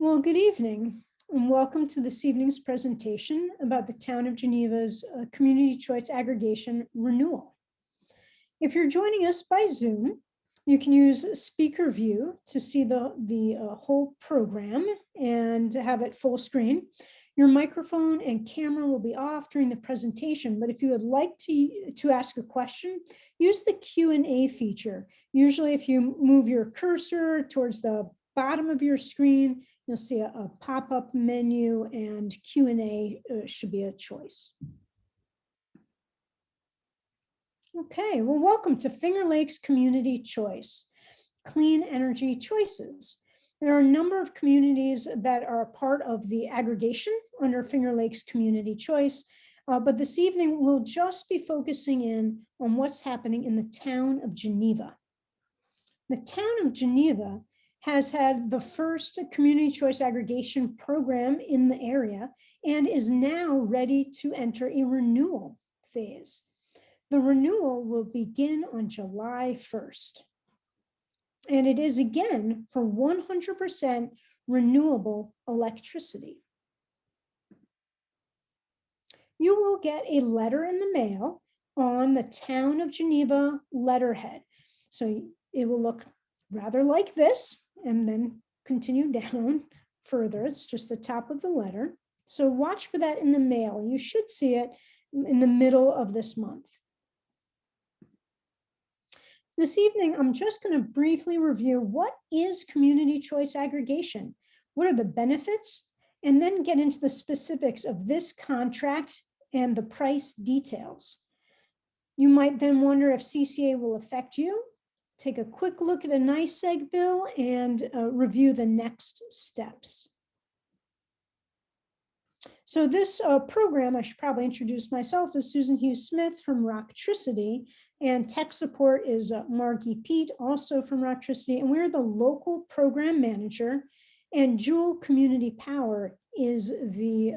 Well, good evening, and welcome to this evening's presentation about the Town of Geneva's Community Choice Aggregation Renewal. If you're joining us by Zoom, you can use speaker view to see the whole program and have it full screen. Your microphone and camera will be off during the presentation, but if you would like to ask a question, use the Q&A feature. Usually if you move your cursor towards the bottom of your screen, you'll see a pop-up menu, and Q&A should be a choice. Okay, well, welcome to Finger Lakes Community Choice, Clean Energy Choices. There are a number of communities that are a part of the aggregation under Finger Lakes Community Choice, but this evening we'll just be focusing in on what's happening in the Town of Geneva. The Town of Geneva has had the first community choice aggregation program in the area and is now ready to enter a renewal phase. The renewal will begin on July 1st. And it is again for 100% renewable electricity. You will get a letter in the mail on the Town of Geneva letterhead. So it will look rather like this and then continue down further. It's just the top of the letter. So watch for that in the mail. You should see it in the middle of this month. This evening, I'm just going to briefly review what is community choice aggregation, what are the benefits, and then get into the specifics of this contract and the price details. You might then wonder if CCA will affect you. Take a quick look at a NYSEG bill and review the next steps. So this program, I should probably introduce myself, is Susan Hughes Smith from Rocktricity, and tech support is Margie Pete, also from Rocktricity, and we're the local program manager, and Jewel Community Power is the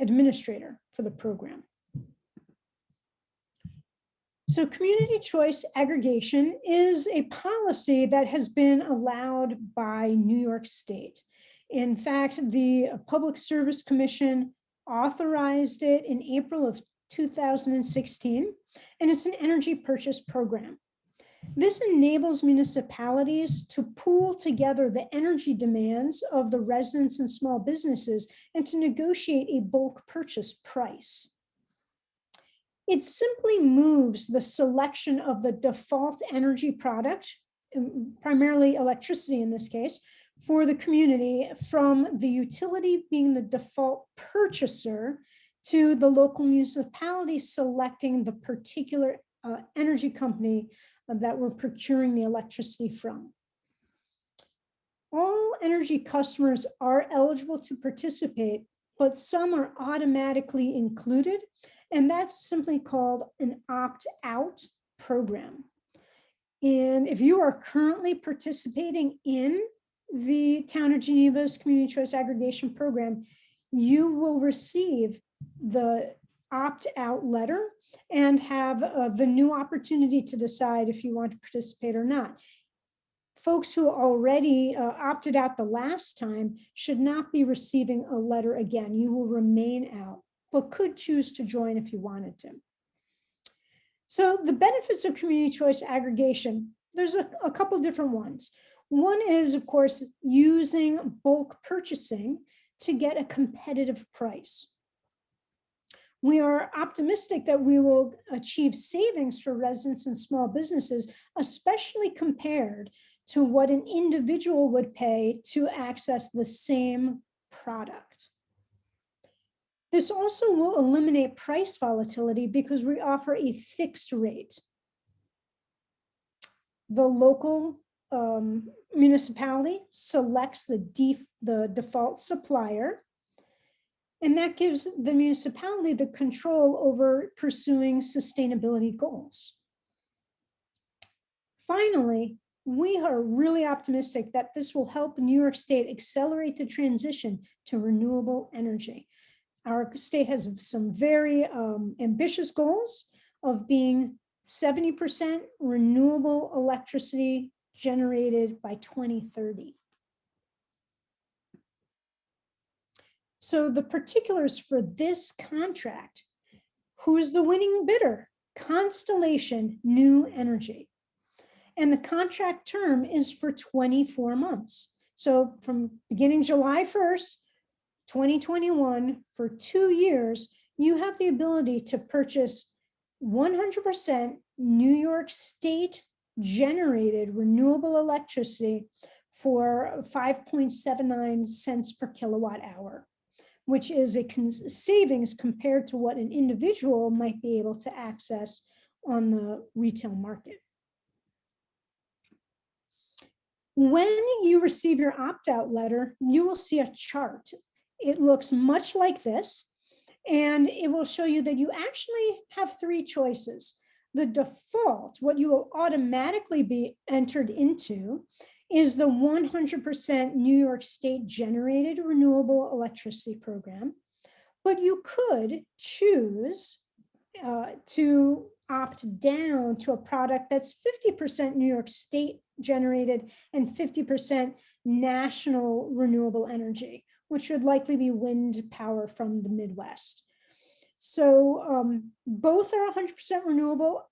administrator for the program. So community choice aggregation is a policy that has been allowed by New York State. In fact, the Public Service Commission authorized it in April of 2016, and it's an energy purchase program. This enables municipalities to pool together the energy demands of the residents and small businesses and to negotiate a bulk purchase price. It simply moves the selection of the default energy product, primarily electricity in this case, for the community from the utility being the default purchaser to the local municipality selecting the particular energy company that we're procuring the electricity from. All energy customers are eligible to participate, but some are automatically included, and that's simply called an opt-out program. And if you are currently participating in the Town of Geneva's Community Choice Aggregation Program, you will receive the opt-out letter and have the new opportunity to decide if you want to participate or not. Folks who already opted out the last time should not be receiving a letter again. You will remain out, but could choose to join if you wanted to. So the benefits of community choice aggregation, there's a couple different ones. One is, of course, using bulk purchasing to get a competitive price. We are optimistic that we will achieve savings for residents and small businesses, especially compared to what an individual would pay to access the same product. This also will eliminate price volatility because we offer a fixed rate. The local municipality selects the default supplier, and that gives the municipality the control over pursuing sustainability goals. Finally, we are really optimistic that this will help New York State accelerate the transition to renewable energy. Our state has some very ambitious goals of being 70% renewable electricity generated by 2030. So the particulars for this contract: who's the winning bidder? Constellation New Energy. And the contract term is for 24 months. So from beginning July 1st, 2021, for 2 years, you have the ability to purchase 100% New York State generated renewable electricity for 5.79 cents per kilowatt hour, which is a savings compared to what an individual might be able to access on the retail market. When you receive your opt-out letter, you will see a chart. It looks much like this, and it will show you that you actually have 3 choices. The default, what you will automatically be entered into, is the 100% New York State generated renewable electricity program. But you could choose to opt down to a product that's 50% New York State generated and 50% national renewable energy, which would likely be wind power from the Midwest. So both are 100% renewable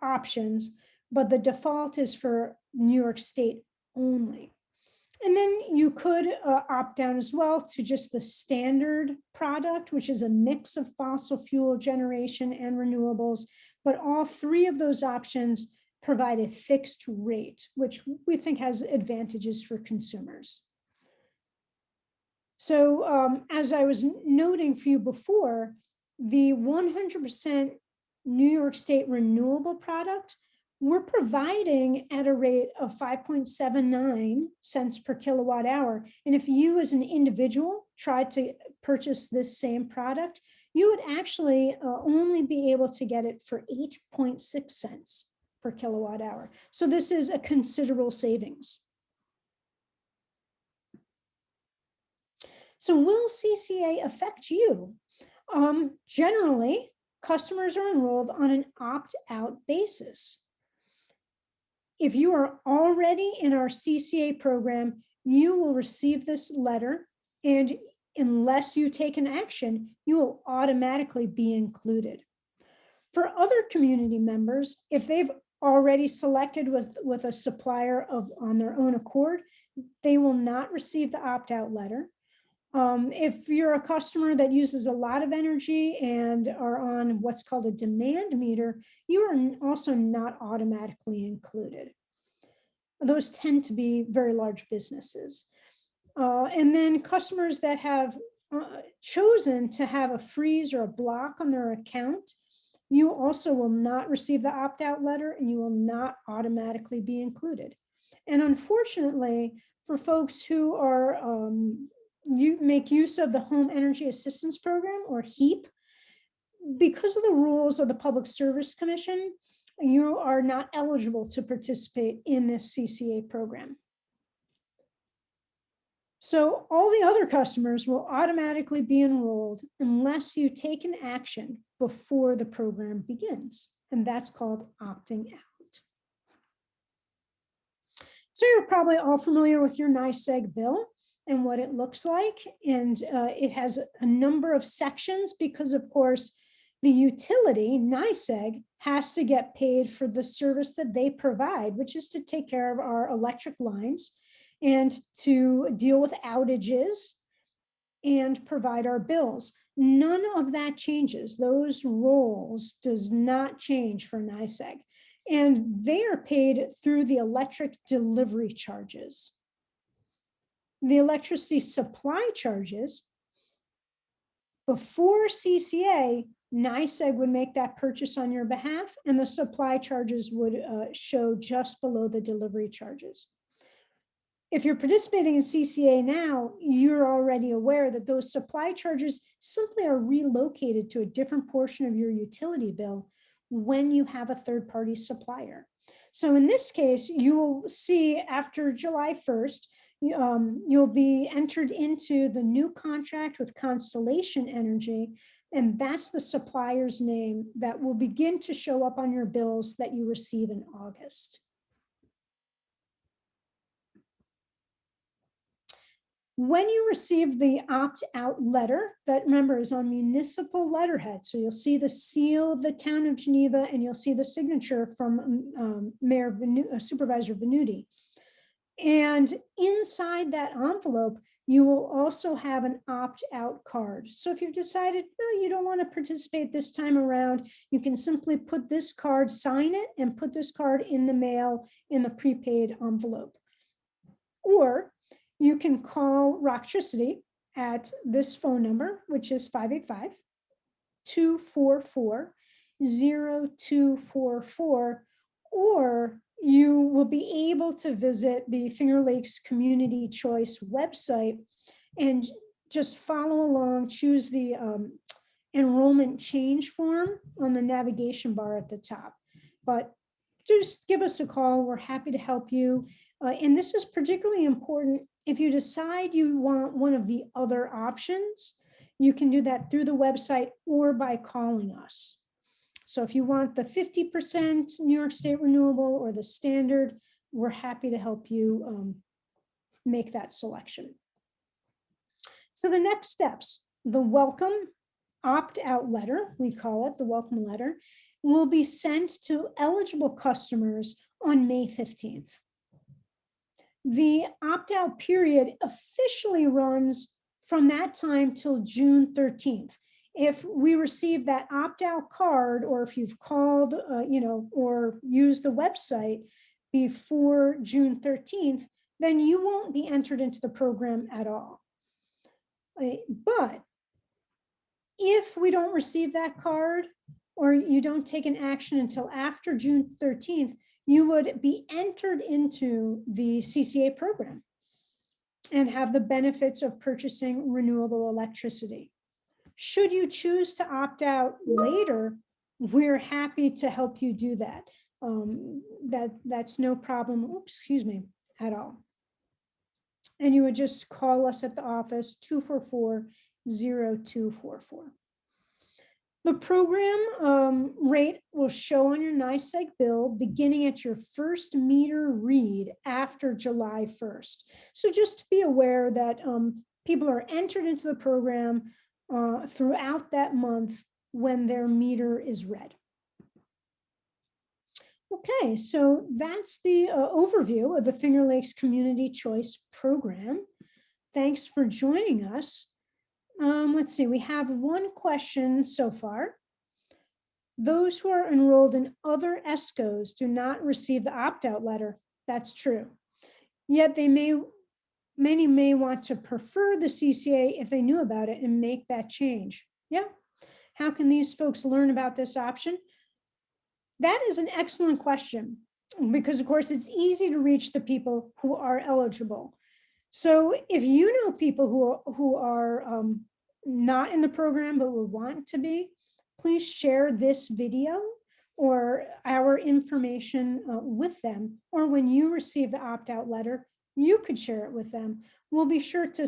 options, but the default is for New York State only. And then you could opt down as well to just the standard product, which is a mix of fossil fuel generation and renewables. But all 3 of those options provide a fixed rate, which we think has advantages for consumers. So as I was noting for you before, the 100% New York State renewable product, we're providing at a rate of 5.79 cents per kilowatt hour. And if you as an individual tried to purchase this same product, you would actually only be able to get it for 8.6 cents per kilowatt hour. So this is a considerable savings. So will CCA affect you? Generally, customers are enrolled on an opt-out basis. If you are already in our CCA program, you will receive this letter, and unless you take an action, you will automatically be included. For other community members, if they've already selected with a supplier on their own accord, they will not receive the opt-out letter. If you're a customer that uses a lot of energy and are on what's called a demand meter, you are also not automatically included. Those tend to be very large businesses. And then customers that have chosen to have a freeze or a block on their account, you also will not receive the opt-out letter, and you will not automatically be included. And unfortunately, for folks who are you make use of the Home Energy Assistance Program, or HEAP, because of the rules of the Public Service Commission, you are not eligible to participate in this CCA program. So all the other customers will automatically be enrolled unless you take an action before the program begins, and that's called opting out. So you're probably all familiar with your NYSEG bill and what it looks like. And it has a number of sections because, of course, the utility, NYSEG, has to get paid for the service that they provide, which is to take care of our electric lines and to deal with outages and provide our bills. None of that changes. Those roles does not change for NYSEG. And they are paid through the electric delivery charges. The electricity supply charges, before CCA, NYSEG would make that purchase on your behalf, and the supply charges would show just below the delivery charges. If you're participating in CCA now, you're already aware that those supply charges simply are relocated to a different portion of your utility bill when you have a third-party supplier. So in this case, you will see after July 1st, you'll be entered into the new contract with Constellation Energy, and that's the supplier's name that will begin to show up on your bills that you receive in August. When you receive the opt-out letter, that remember is on municipal letterhead, so you'll see the seal of the Town of Geneva and you'll see the signature from Supervisor Venuti. And inside that envelope, you will also have an opt-out card. So if you've decided, no, you don't want to participate this time around, you can simply put this card, sign it, and put this card in the mail in the prepaid envelope. Or you can call Rocktricity at this phone number, which is 585-244-0244, or you will be able to visit the Finger Lakes Community Choice website and just follow along, choose the enrollment change form on the navigation bar at the top. But just give us a call. We're happy to help you. And this is particularly important if you decide you want one of the other options. You can do that through the website or by calling us. So if you want the 50% New York State renewable or the standard, we're happy to help you make that selection. So the next steps, the welcome opt-out letter, we call it the welcome letter, will be sent to eligible customers on May 15th. The opt-out period officially runs from that time till June 13th. If we receive that opt-out card, or if you've called, or used the website before June 13th, then you won't be entered into the program at all. But if we don't receive that card, or you don't take an action until after June 13th, you would be entered into the CCA program and have the benefits of purchasing renewable electricity. Should you choose to opt out later, we're happy to help you do that. That's no problem, at all. And you would just call us at the office, 244-0244. The program rate will show on your NYSEG bill beginning at your first meter read after July 1st. So just to be aware that people are entered into the program throughout that month when their meter is read. Okay, so that's the overview of the Finger Lakes Community Choice Program. Thanks for joining us. Let's see, we have one question so far. Those who are enrolled in other ESCOs do not receive the opt-out letter. That's true. Yet many may want to prefer the CCA if they knew about it and make that change. Yeah. How can these folks learn about this option? That is an excellent question, because of course it's easy to reach the people who are eligible. So if you know people who are not in the program but would want to be, please share this video or our information with them. Or when you receive the opt-out letter, you could share it with them. We'll be sure to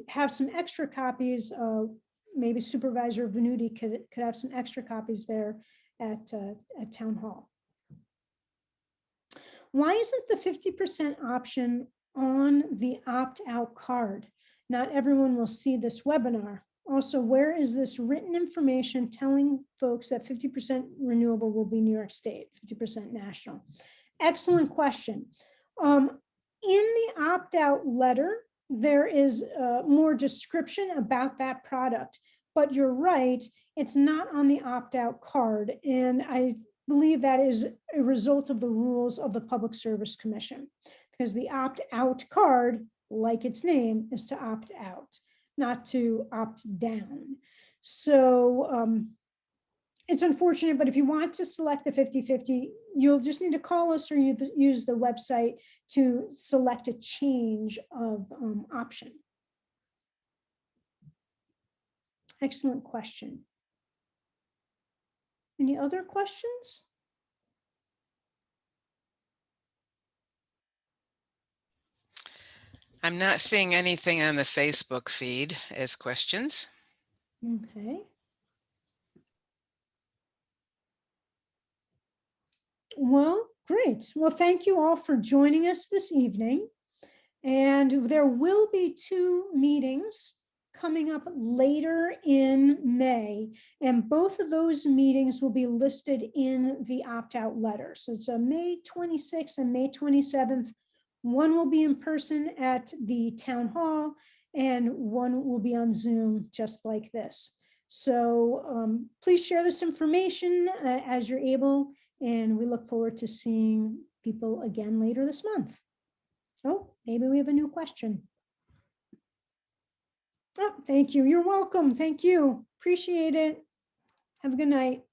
have some extra copies. Maybe Supervisor Venuti could have some extra copies there at Town Hall. Why isn't the 50% option on the opt-out card? Not everyone will see this webinar. Also, where is this written information telling folks that 50% renewable will be New York State, 50% national? Excellent question. In the opt-out letter, there is more description about that product, but you're right, it's not on the opt-out card. And I believe that is a result of the rules of the Public Service Commission, because the opt-out card, like its name, is to opt out, not to opt down. So it's unfortunate, but if you want to select the 50-50, you'll just need to call us or use the website to select a change of option. Excellent question. Any other questions? I'm not seeing anything on the Facebook feed as questions. Okay. Well, great. Well, thank you all for joining us this evening. And there will be 2 meetings coming up later in May. And both of those meetings will be listed in the opt-out letter. So it's a May 26th and May 27th. One will be in person at the town hall and one will be on Zoom, just like this. So please share this information as you're able, and we look forward to seeing people again later this month. Oh, maybe we have a new question. Oh, thank you. You're welcome. Thank you. Appreciate it. Have a good night.